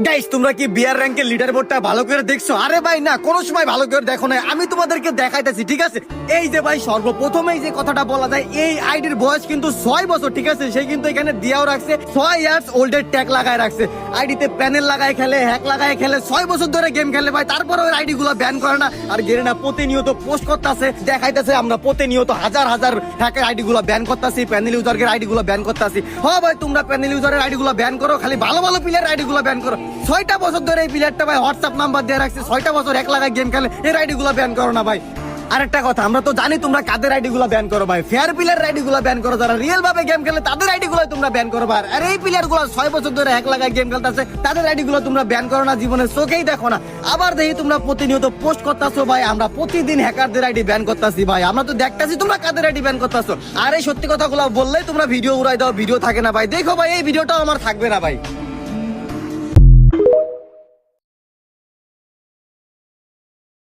Guys তোমরা কি বিয়ার র্যাঙ্কের লিডার বোর্ডটা ভালো করে দেখছো? আরে ভাই না, কোনো সময় ভালো করে দেখো না, আমি তোমাদেরকে দেখাইতেছি, ঠিক আছে? এই যে ভাই সর্বপ্রথমেই যে কথাটা বলা যায়, এই আইডির বয়স কিন্তু 6 বছর, ঠিক আছে? সে কিন্তু এখানে দিয়াও রাখছে 6 ইয়ার্স ওল্ডের ট্যাগ লাগায় রাখছে। আইডিতে প্যানেল লাগায় খেলে, হ্যাক লাগায় খেলে, 6 বছর ধরে গেম খেলে ভাই, তারপরে ওই আইডি গুলো ব্যান করে না। আর গেরেনা প্রতিনিয়ত পোস্ট করতেছে, দেখাইতেছে আমরা প্রতিনিয়ত হাজার হাজার হ্যাকের আইডি গুলো ব্যান করতেছি, প্যানেল ইউজারের আইডি গুলো ব্যান করতেছি। হ্যাঁ ভাই, তোমরা প্যানেল ইউজারের আইডি গুলো ব্যান করো, খালি ভালো ভালো প্লেয়ার আইডি গুলো ব্যান করো। 6টা বছর ধরে এই প্লেয়ারটা ভাই হোয়াটসঅ্যাপ নাম্বার দিয়ে রাখছে, 6টা বছর এক লাগায় গেম খেলে, এর আইডি গুলো ব্যান করো না ভাই। আরেকটা কথা, আমরা তো জানি তোমরা কাদের আইডি গুলো ব্যান করো ভাই, ফেয়ার প্লেয়ার আইডি গুলো ব্যান করো, যারা রিয়েল ভাবে গেম খেলে তাদের আইডি গুলো তোমরা ব্যান করো ভাই। আর এই প্লেয়ার গুলো 6 বছর ধরে এক লাগায় গেম খেলতেছে, তাদের আইডি গুলো তোমরা ব্যান করো না, জীবনে চোখেই দেখো না। আবার দেখি তোমরা প্রতিনিয়ত পোস্ট করতেছো ভাই, আমরা প্রতিদিন হ্যাকারদের আইডি ব্যান করতেছি ভাই, আমরা তো দেখতেছি তোমরা কাদের আইডি ব্যান করতেছো। আর এই সত্যি কথাগুলো বললেই তোমরা ভিডিও উড়াই দাও, ভিডিও থাকে না ভাই। দেখো ভাই, এই ভিডিওটাও আমার থাকবে না ভাই।